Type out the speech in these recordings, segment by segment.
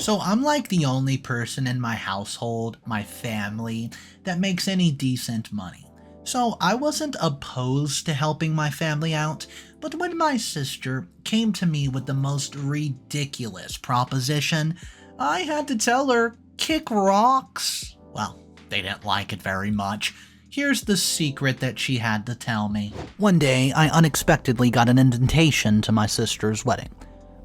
So I'm like the only person in my household, my family, that makes any decent money. So I wasn't opposed to helping my family out, but when my sister came to me with the most ridiculous proposition, I had to tell her, kick rocks. Well, they didn't like it very much. Here's the secret that she had to tell me. One day, I unexpectedly got an invitation to my sister's wedding.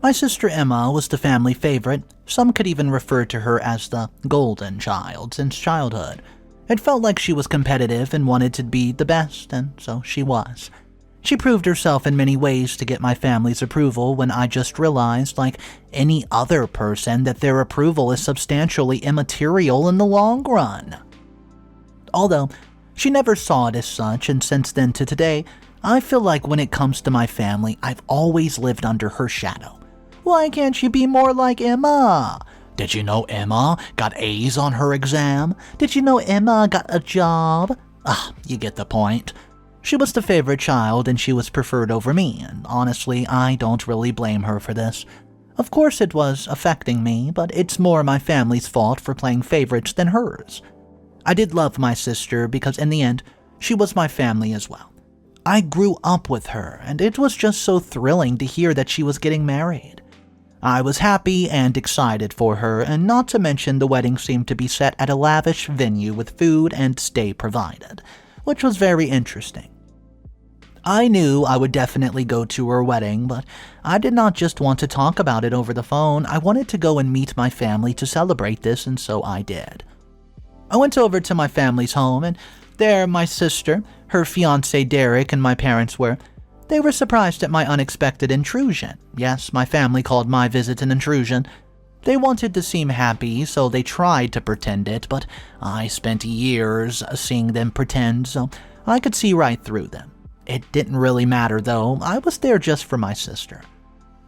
My sister Emma was the family favorite. Some could even refer to her as the golden child since childhood. It felt like she was competitive and wanted to be the best, and so she was. She proved herself in many ways to get my family's approval when I just realized, like any other person, that their approval is substantially immaterial in the long run. Although, she never saw it as such, and since then to today, I feel like when it comes to my family, I've always lived under her shadow. Why can't you be more like Emma? Did you know Emma got A's on her exam? Did you know Emma got a job? You get the point. She was the favorite child and she was preferred over me, and honestly, I don't really blame her for this. Of course it was affecting me, but it's more my family's fault for playing favorites than hers. I did love my sister because in the end, she was my family as well. I grew up with her, and it was just so thrilling to hear that she was getting married. I was happy and excited for her, and not to mention the wedding seemed to be set at a lavish venue with food and stay provided, which was very interesting. I knew I would definitely go to her wedding, but I did not just want to talk about it over the phone. I wanted to go and meet my family to celebrate this, and so I did. I went over to my family's home, and there my sister, her fiancé Derek, and my parents were. They were surprised at my unexpected intrusion. Yes, my family called my visit an intrusion. They wanted to seem happy, so they tried to pretend it, but I spent years seeing them pretend, so I could see right through them. It didn't really matter, though. I was there just for my sister.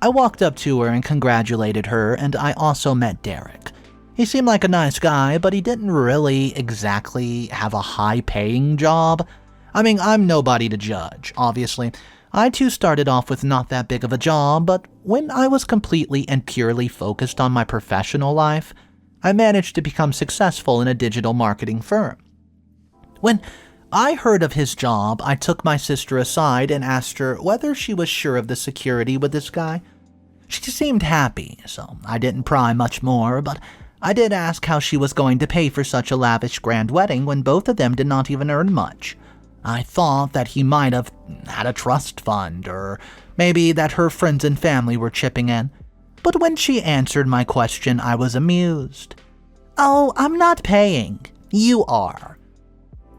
I walked up to her and congratulated her, and I also met Derek. He seemed like a nice guy, but he didn't really exactly have a high-paying job. I mean, I'm nobody to judge, obviously. I too started off with not that big of a job, but when I was completely and purely focused on my professional life, I managed to become successful in a digital marketing firm. When I heard of his job, I took my sister aside and asked her whether she was sure of the security with this guy. She seemed happy, so I didn't pry much more, but I did ask how she was going to pay for such a lavish grand wedding when both of them did not even earn much. I thought that he might have had a trust fund, or maybe that her friends and family were chipping in. But when she answered my question, I was amused. "Oh, I'm not paying. You are."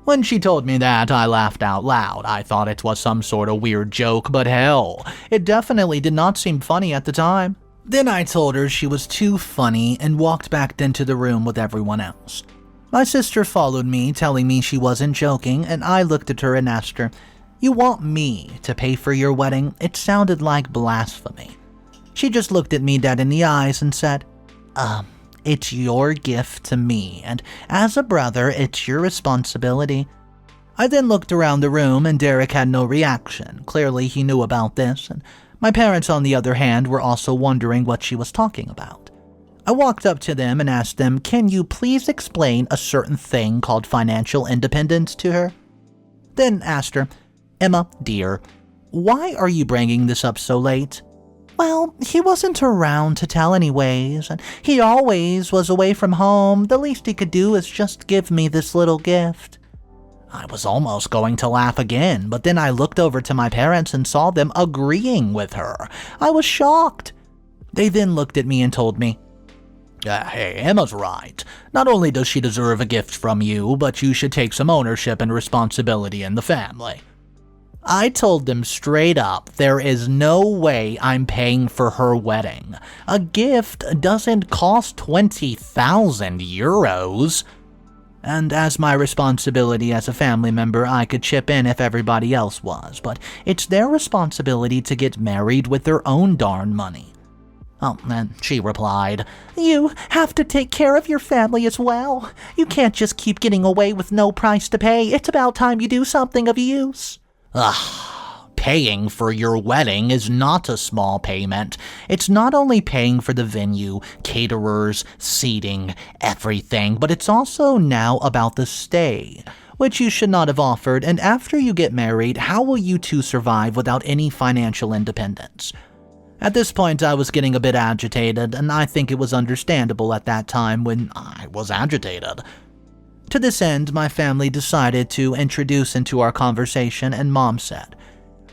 When she told me that, I laughed out loud. I thought it was some sort of weird joke, but hell, it definitely did not seem funny at the time. Then I told her she was too funny and walked back into the room with everyone else. My sister followed me, telling me she wasn't joking, and I looked at her and asked her, "You want me to pay for your wedding?" It sounded like blasphemy. She just looked at me dead in the eyes and said, It's your gift to me, and as a brother, it's your responsibility." I then looked around the room, and Derek had no reaction. Clearly, he knew about this, and my parents, on the other hand, were also wondering what she was talking about. I walked up to them and asked them, "Can you please explain a certain thing called financial independence to her?" Then asked her, "Emma, dear, why are you bringing this up so late?" "Well, he wasn't around to tell anyways, and he always was away from home. The least he could do is just give me this little gift." I was almost going to laugh again, but then I looked over to my parents and saw them agreeing with her. I was shocked. They then looked at me and told me, "Hey, Emma's right. Not only does she deserve a gift from you, but you should take some ownership and responsibility in the family." I told them straight up, there is no way I'm paying for her wedding. A gift doesn't cost 20,000 euros. And as my responsibility as a family member, I could chip in if everybody else was, but it's their responsibility to get married with their own darn money. Oh, and she replied, "You have to take care of your family as well. You can't just keep getting away with no price to pay. It's about time you do something of use." Paying for your wedding is not a small payment. It's not only paying for the venue, caterers, seating, everything, but it's also now about the stay, which you should not have offered, and after you get married, how will you two survive without any financial independence? At this point, I was getting a bit agitated, and I think it was understandable at that time when I was agitated. To this end, my family decided to introduce into our conversation, and Mom said,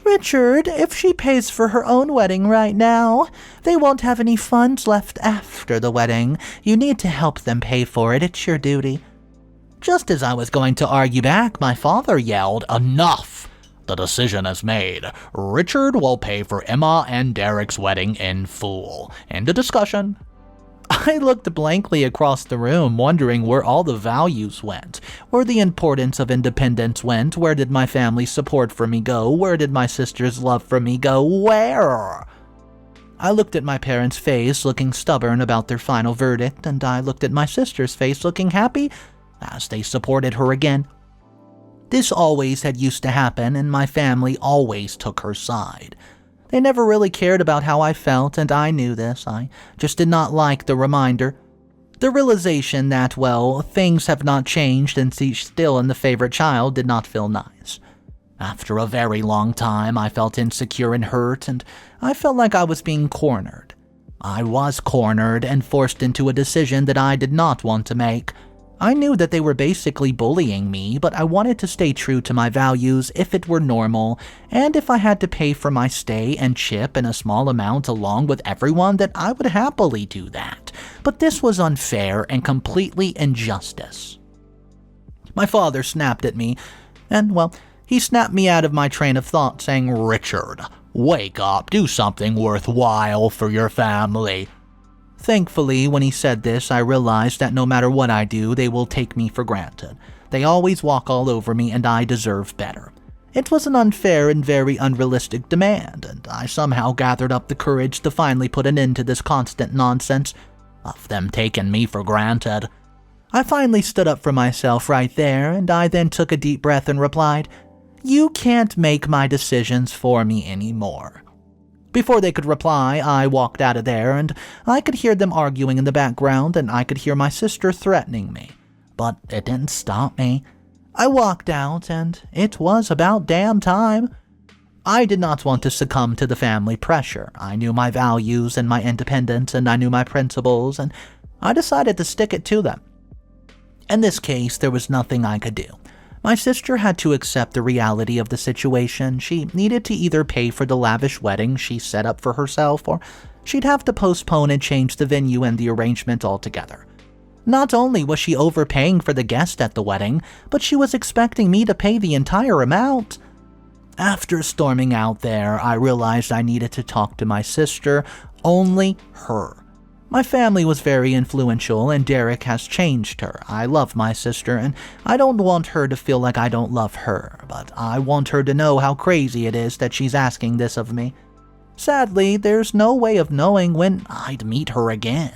"Richard, if she pays for her own wedding right now, they won't have any funds left after the wedding. You need to help them pay for it. It's your duty." Just as I was going to argue back, my father yelled, "Enough! The decision is made. Richard will pay for Emma and Derek's wedding in full. End of discussion." I looked blankly across the room, wondering where all the values went, where the importance of independence went, where did my family's support for me go, where did my sister's love for me go, where? I looked at my parents' face, looking stubborn about their final verdict, and I looked at my sister's face, looking happy as they supported her again. This always had used to happen, and my family always took her side. They never really cared about how I felt, and I knew this. I just did not like the reminder. The realization that, well, things have not changed and she's still in the favorite child did not feel nice. After a very long time, I felt insecure and hurt, and I felt like I was being cornered. I was cornered and forced into a decision that I did not want to make. I knew that they were basically bullying me, but I wanted to stay true to my values if it were normal, and if I had to pay for my stay and chip in a small amount along with everyone, that I would happily do that. But this was unfair and completely injustice. My father snapped at me, and, well, he snapped me out of my train of thought, saying, "Richard, wake up, do something worthwhile for your family." Thankfully, when he said this, I realized that no matter what I do, they will take me for granted. They always walk all over me, and I deserve better. It was an unfair and very unrealistic demand, and I somehow gathered up the courage to finally put an end to this constant nonsense of them taking me for granted. I finally stood up for myself right there, and I then took a deep breath and replied, "You can't make my decisions for me anymore." Before they could reply, I walked out of there, and I could hear them arguing in the background, and I could hear my sister threatening me. But it didn't stop me. I walked out, and it was about damn time. I did not want to succumb to the family pressure. I knew my values and my independence, and I knew my principles, and I decided to stick it to them. In this case, there was nothing I could do. My sister had to accept the reality of the situation. She needed to either pay for the lavish wedding she set up for herself, or she'd have to postpone and change the venue and the arrangement altogether. Not only was she overpaying for the guest at the wedding, but she was expecting me to pay the entire amount. After storming out there, I realized I needed to talk to my sister, only her. My family was very influential, and Derek has changed her. I love my sister, and I don't want her to feel like I don't love her, but I want her to know how crazy it is that she's asking this of me. Sadly, there's no way of knowing when I'd meet her again.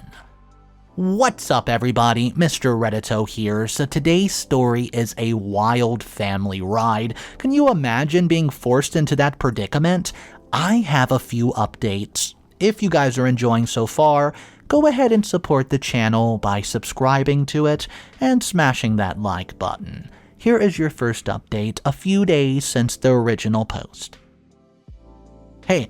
What's up, everybody? Mr. Reddito here. So today's story is a wild family ride. Can you imagine being forced into that predicament? I have a few updates. If you guys are enjoying so far, go ahead and support the channel by subscribing to it and smashing that like button. Here is your first update, a few days since the original post. Hey,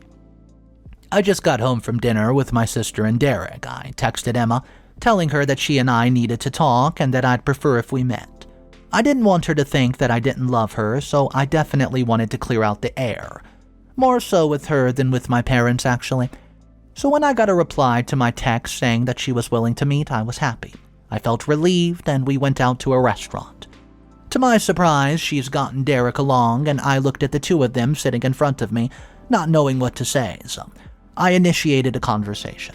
I just got home from dinner with my sister and Derek. I texted Emma, telling her that she and I needed to talk and that I'd prefer if we met. I didn't want her to think that I didn't love her, so I definitely wanted to clear out the air. More so with her than with my parents, actually. So when I got a reply to my text saying that she was willing to meet, I was happy. I felt relieved, and we went out to a restaurant. To my surprise, she's gotten Derek along, and I looked at the two of them sitting in front of me, not knowing what to say, so I initiated a conversation.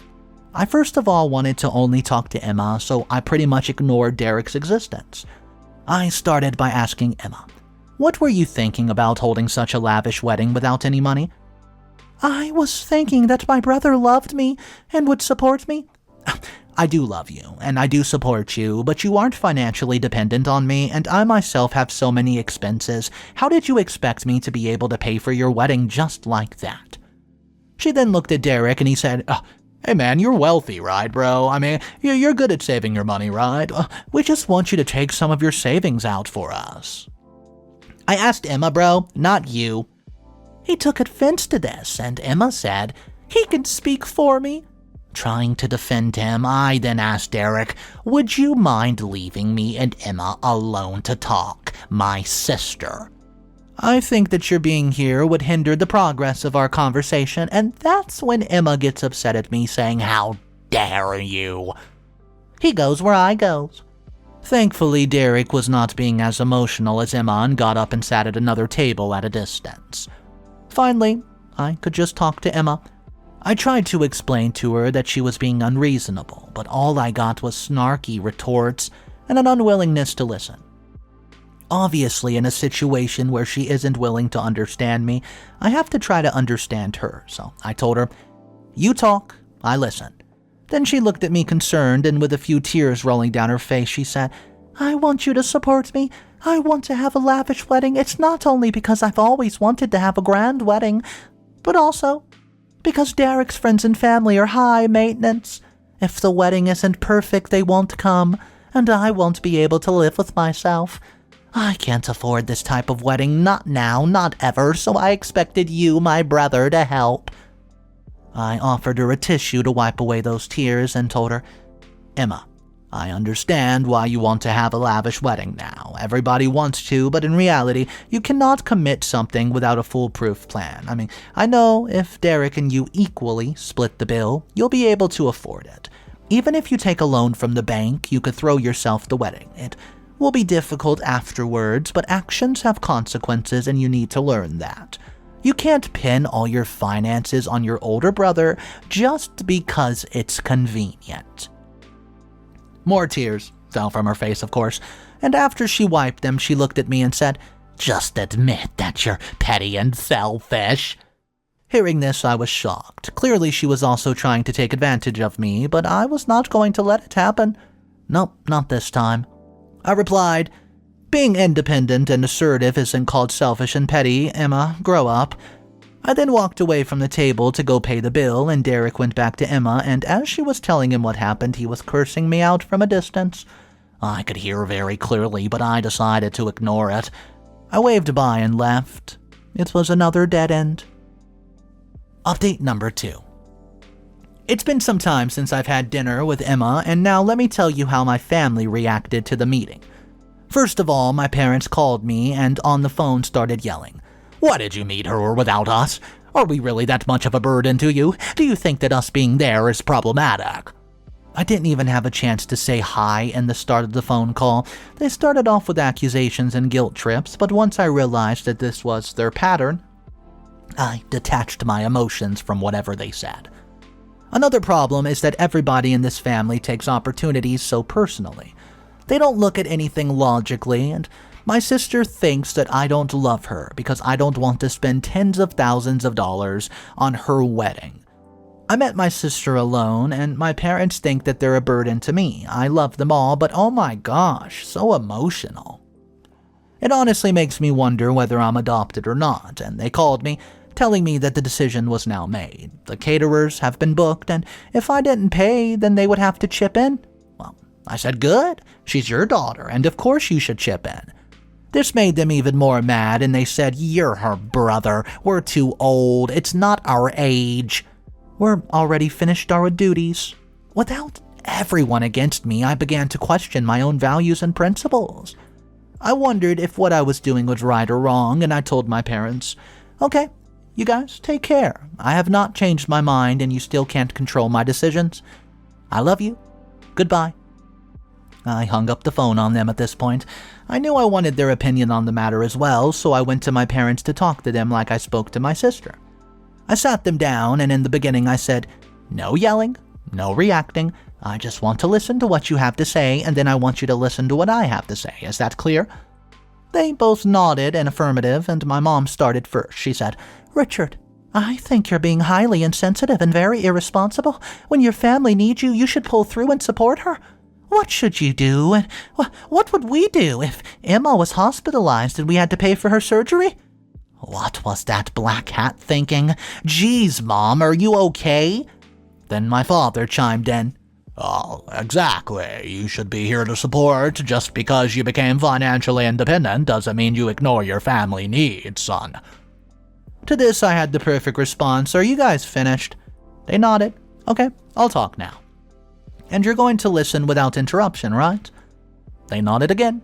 I first of all wanted to only talk to Emma, so I pretty much ignored Derek's existence. I started by asking Emma, "What were you thinking about holding such a lavish wedding without any money?" "I was thinking that my brother loved me and would support me. I do love you, and I do support you, but you aren't financially dependent on me, and I myself have so many expenses. How did you expect me to be able to pay for your wedding just like that?" She then looked at Derek and he said, "Hey man, you're wealthy, right, bro? I mean, you're good at saving your money, right? We just want you to take some of your savings out for us." I asked Emma, bro, not you. He took offense to this, and Emma said, "He can speak for me." Trying to defend him, I then asked Derek, "Would you mind leaving me and Emma alone to talk, my sister? I think that your being here would hinder the progress of our conversation," and that's when Emma gets upset at me, saying, "How dare you?" He goes where I goes. Thankfully, Derek was not being as emotional as Emma and got up and sat at another table at a distance. Finally, I could just talk to Emma. I tried to explain to her that she was being unreasonable, but all I got was snarky retorts and an unwillingness to listen. Obviously, in a situation where she isn't willing to understand me, I have to try to understand her, so I told her, "You talk, I listen." Then she looked at me concerned, and with a few tears rolling down her face, she said, "I want you to support me. I want to have a lavish wedding. It's not only because I've always wanted to have a grand wedding, but also because Derek's friends and family are high maintenance. If the wedding isn't perfect, they won't come, and I won't be able to live with myself. I can't afford this type of wedding, not now, not ever, so I expected you, my brother, to help." I offered her a tissue to wipe away those tears and told her, "Emma, I understand why you want to have a lavish wedding now. Everybody wants to, but in reality, you cannot commit something without a foolproof plan. I mean, I know if Derek and you equally split the bill, you'll be able to afford it. Even if you take a loan from the bank, you could throw yourself the wedding. It will be difficult afterwards, but actions have consequences and you need to learn that. You can't pin all your finances on your older brother just because it's convenient." More tears fell from her face, of course, and after she wiped them, she looked at me and said, "Just admit that you're petty and selfish." Hearing this, I was shocked. Clearly, she was also trying to take advantage of me, but I was not going to let it happen. Nope, not this time. I replied, "Being independent and assertive isn't called selfish and petty, Emma, grow up." I then walked away from the table to go pay the bill, and Derek went back to Emma, and as she was telling him what happened, he was cursing me out from a distance. I could hear very clearly, but I decided to ignore it. I waved bye and left. It was another dead end. Update number 2. It's been some time since I've had dinner with Emma, and now let me tell you how my family reacted to the meeting. First of all, my parents called me and on the phone started yelling, "Why did you meet her without us? Are we really that much of a burden to you? Do you think that us being there is problematic?" I didn't even have a chance to say hi in the start of the phone call. They started off with accusations and guilt trips, but once I realized that this was their pattern, I detached my emotions from whatever they said. Another problem is that everybody in this family takes opportunities so personally. They don't look at anything logically, and my sister thinks that I don't love her because I don't want to spend tens of thousands of dollars on her wedding. I met my sister alone, and my parents think that they're a burden to me. I love them all, but oh my gosh, so emotional. It honestly makes me wonder whether I'm adopted or not, and they called me, telling me that the decision was now made. The caterers have been booked, and if I didn't pay, then they would have to chip in. Well, I said, good, she's your daughter, and of course you should chip in. This made them even more mad, and they said, "You're her brother, we're too old, it's not our age. We're already finished our duties." Without everyone against me, I began to question my own values and principles. I wondered if what I was doing was right or wrong, and I told my parents, "Okay, you guys take care. I have not changed my mind, and you still can't control my decisions. I love you. Goodbye." I hung up the phone on them at this point. I knew I wanted their opinion on the matter as well, so I went to my parents to talk to them like I spoke to my sister. I sat them down, and in the beginning I said, "No yelling, no reacting. I just want to listen to what you have to say, and then I want you to listen to what I have to say. Is that clear?" They both nodded in affirmative, and my mom started first. She said, "Richard, I think you're being highly insensitive and very irresponsible. When your family needs you, you should pull through and support her. What should you do? And what would we do if Emma was hospitalized and we had to pay for her surgery? What was that black hat thinking? Geez, Mom, are you okay? Then my father chimed in. Oh, exactly. You should be here to support. Just because you became financially independent doesn't mean you ignore your family needs, son. To this, I had the perfect response. Are you guys finished? They nodded. Okay, I'll talk now. And you're going to listen without interruption, right? They nodded again.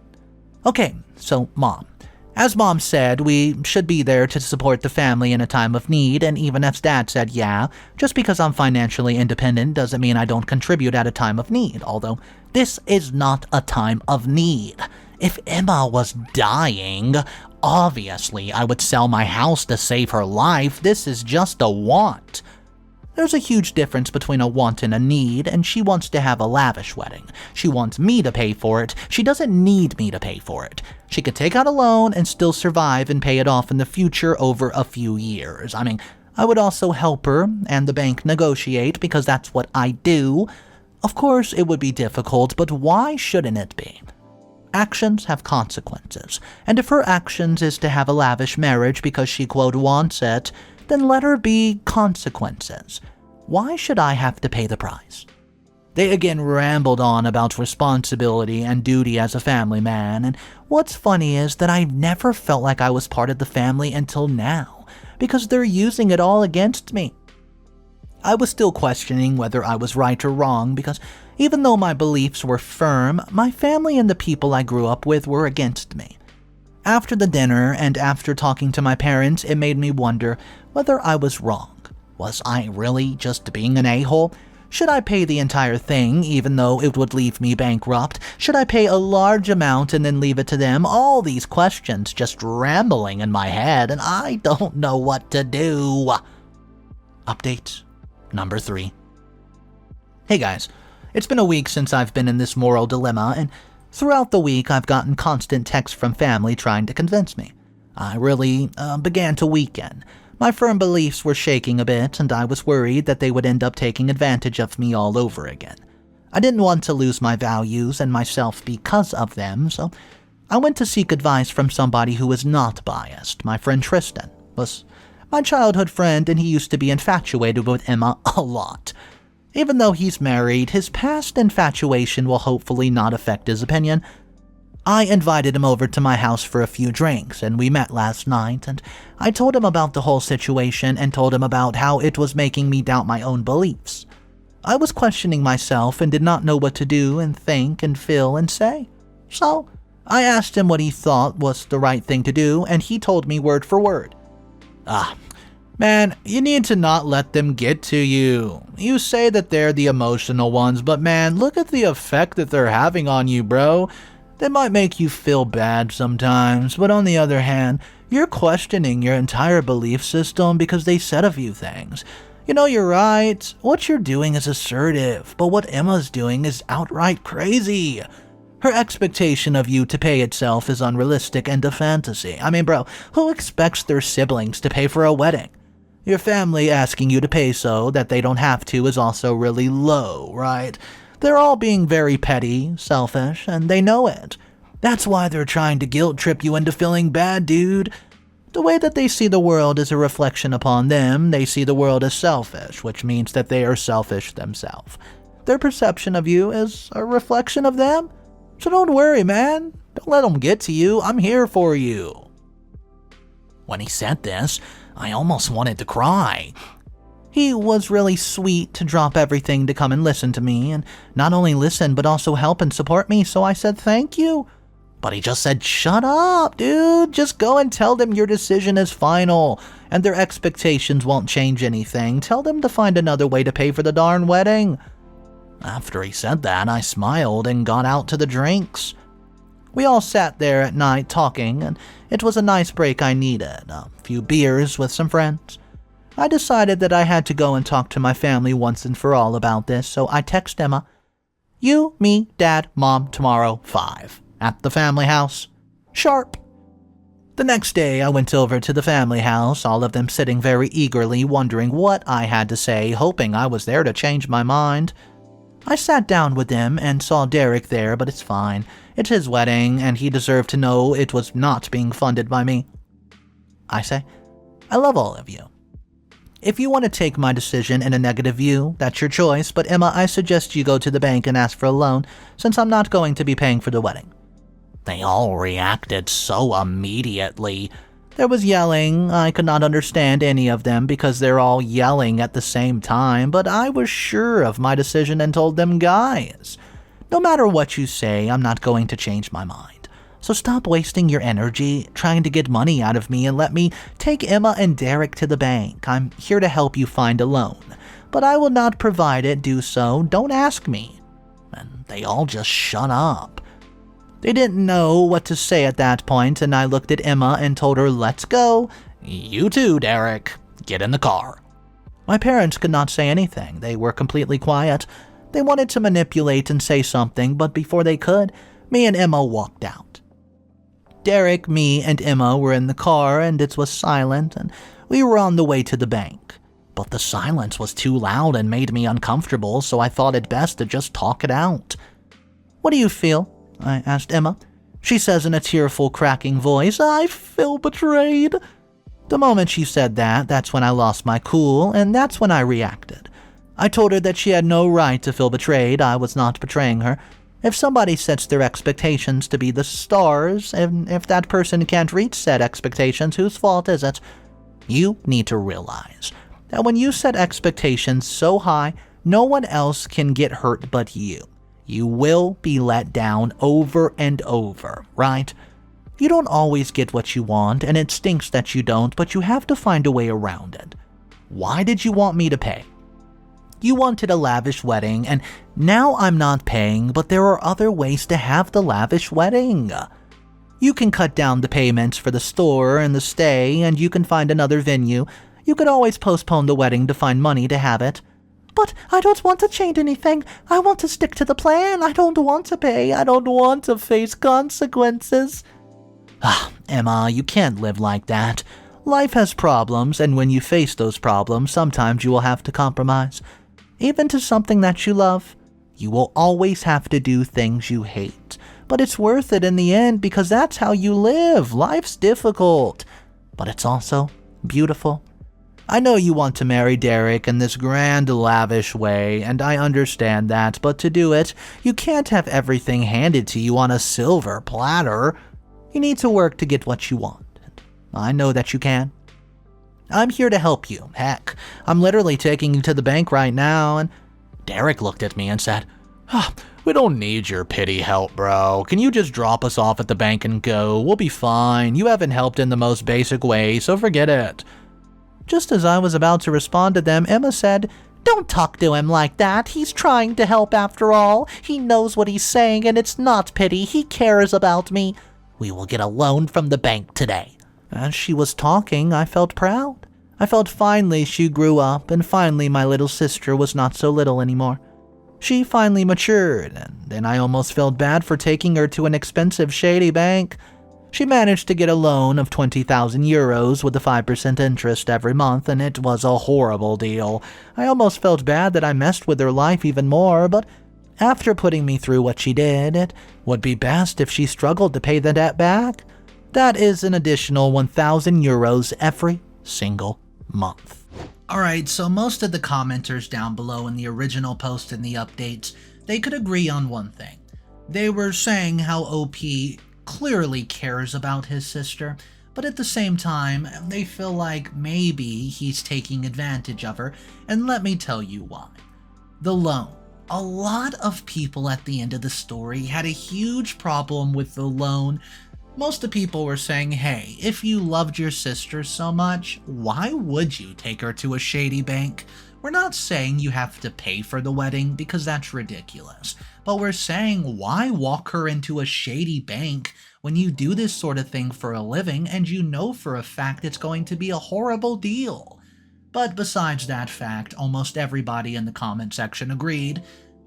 Okay, so Mom. As Mom said, we should be there to support the family in a time of need, and even as Dad said, yeah, just because I'm financially independent doesn't mean I don't contribute at a time of need, although this is not a time of need. If Emma was dying, obviously I would sell my house to save her life. This is just a want. There's a huge difference between a want and a need, and she wants to have a lavish wedding. She wants me to pay for it. She doesn't need me to pay for it. She could take out a loan and still survive and pay it off in the future over a few years. I mean, I would also help her and the bank negotiate because that's what I do. Of course, it would be difficult, but why shouldn't it be? Actions have consequences, and if her actions is to have a lavish marriage because she, quote, wants it, then let her be consequences. Why should I have to pay the price? They again rambled on about responsibility and duty as a family man, and what's funny is that I never felt like I was part of the family until now, because they're using it all against me. I was still questioning whether I was right or wrong, because even though my beliefs were firm, my family and the people I grew up with were against me. After the dinner and after talking to my parents, it made me wonder whether I was wrong. Was I really just being an a-hole? Should I pay the entire thing, even though it would leave me bankrupt? Should I pay a large amount and then leave it to them? All these questions just rambling in my head, and I don't know what to do. Update number 3. Hey guys, it's been a week since I've been in this moral dilemma, and throughout the week I've gotten constant texts from family trying to convince me. I really began to weaken. My firm beliefs were shaking a bit, and I was worried that they would end up taking advantage of me all over again. I didn't want to lose my values and myself because of them, so I went to seek advice from somebody who was not biased. My friend Tristan was my childhood friend, and he used to be infatuated with Emma a lot. Even though he's married, his past infatuation will hopefully not affect his opinion. I invited him over to my house for a few drinks, and we met last night, and I told him about the whole situation and told him about how it was making me doubt my own beliefs. I was questioning myself and did not know what to do and think and feel and say. So, I asked him what he thought was the right thing to do, and he told me word for word. Man, you need to not let them get to you. You say that they're the emotional ones, but man, look at the effect that they're having on you, bro. They might make you feel bad sometimes, but on the other hand, you're questioning your entire belief system because they said a few things. You know, you're right. What you're doing is assertive, but what Emma's doing is outright crazy. Her expectation of you to pay itself is unrealistic and a fantasy. I mean, bro, who expects their siblings to pay for a wedding? Your family asking you to pay so that they don't have to is also really low, right? They're all being very petty, selfish, and they know it. That's why they're trying to guilt trip you into feeling bad, dude. The way that they see the world is a reflection upon them. They see the world as selfish, which means that they are selfish themselves. Their perception of you is a reflection of them. So don't worry, man. Don't let them get to you. I'm here for you. When he said this, I almost wanted to cry. He was really sweet to drop everything to come and listen to me, and not only listen, but also help and support me, so I said thank you. But he just said, shut up, dude. Just go and tell them your decision is final, and their expectations won't change anything. Tell them to find another way to pay for the darn wedding. After he said that, I smiled and got out to the drinks. We all sat there at night talking, and it was a nice break I needed. A few beers with some friends. I decided that I had to go and talk to my family once and for all about this, so I text Emma, you, me, Dad, Mom, tomorrow, 5. At the family house. Sharp. The next day, I went over to the family house, all of them sitting very eagerly, wondering what I had to say, hoping I was there to change my mind. I sat down with them and saw Derek there, but it's fine. It's his wedding, and he deserved to know it was not being funded by me. I say, I love all of you. If you want to take my decision in a negative view, that's your choice, but Emma, I suggest you go to the bank and ask for a loan, since I'm not going to be paying for the wedding. They all reacted so immediately. There was yelling. I could not understand any of them because they're all yelling at the same time, but I was sure of my decision and told them, guys, no matter what you say, I'm not going to change my mind. So stop wasting your energy trying to get money out of me and let me take Emma and Derek to the bank. I'm here to help you find a loan, but I will not provide it. Do so. Don't ask me. And they all just shut up. They didn't know what to say at that point, and I looked at Emma and told her, let's go. You too, Derek. Get in the car. My parents could not say anything. They were completely quiet. They wanted to manipulate and say something, but before they could, me and Emma walked out. Derek, me, and Emma were in the car, and it was silent, and we were on the way to the bank. But the silence was too loud and made me uncomfortable, so I thought it best to just talk it out. What do you feel? I asked Emma. She says in a tearful, cracking voice, I feel betrayed. The moment she said that, that's when I lost my cool, and that's when I reacted. I told her that she had no right to feel betrayed. I was not betraying her. If somebody sets their expectations to be the stars, and if that person can't reach said expectations, whose fault is it? You need to realize that when you set expectations so high, no one else can get hurt but you. You will be let down over and over, right? You don't always get what you want, and it stinks that you don't, but you have to find a way around it. Why did you want me to pay? You wanted a lavish wedding, and now I'm not paying, but there are other ways to have the lavish wedding. You can cut down the payments for the store and the stay, and you can find another venue. You could always postpone the wedding to find money to have it. But I don't want to change anything. I want to stick to the plan. I don't want to pay. I don't want to face consequences. Emma, you can't live like that. Life has problems, and when you face those problems, sometimes you will have to compromise. Even to something that you love, you will always have to do things you hate. But it's worth it in the end because that's how you live. Life's difficult, but it's also beautiful. I know you want to marry Derek in this grand, lavish way, and I understand that, but to do it, you can't have everything handed to you on a silver platter. You need to work to get what you want. I know that you can. I'm here to help you. Heck, I'm literally taking you to the bank right now, and Derek looked at me and said, we don't need your pity help, bro. Can you just drop us off at the bank and go? We'll be fine. You haven't helped in the most basic way, so forget it. Just as I was about to respond to them, Emma said, Don't talk to him like that. He's trying to help after all. He knows what he's saying, and it's not pity. He cares about me. We will get a loan from the bank today. As she was talking, I felt proud. I felt finally she grew up, and finally my little sister was not so little anymore. She finally matured, and then I almost felt bad for taking her to an expensive, shady bank. She managed to get a loan of 20,000 euros with a 5% interest every month, and it was a horrible deal. I almost felt bad that I messed with her life even more, but after putting me through what she did, it would be best if she struggled to pay the debt back. That is an additional 1,000 euros every single month. Alright, so most of the commenters down below in the original post and the updates, they could agree on one thing. They were saying how OP clearly cares about his sister, but at the same time, they feel like maybe he's taking advantage of her, and let me tell you why. The loan. A lot of people at the end of the story had a huge problem with the loan. Most of the people were saying, hey, if you loved your sister so much, why would you take her to a shady bank? We're not saying you have to pay for the wedding, because that's ridiculous. But we're saying, why walk her into a shady bank when you do this sort of thing for a living and you know for a fact it's going to be a horrible deal? But besides that fact, almost everybody in the comment section agreed.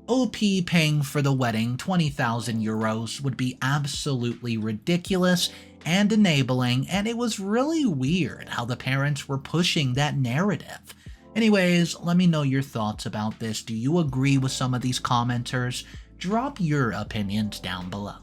OP paying for the wedding 20,000 euros would be absolutely ridiculous and enabling, and it was really weird how the parents were pushing that narrative. Anyways, let me know your thoughts about this. Do you agree with some of these commenters? Drop your opinions down below.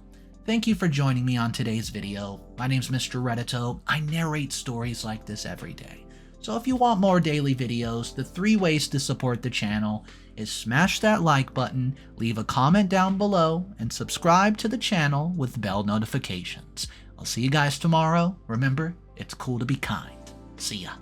Thank you for joining me on today's video. My name's Mr. Reddito. I narrate stories like this every day. So if you want more daily videos, the 3 ways to support the channel is smash that like button, leave a comment down below, and subscribe to the channel with bell notifications. I'll see you guys tomorrow. Remember, it's cool to be kind. See ya.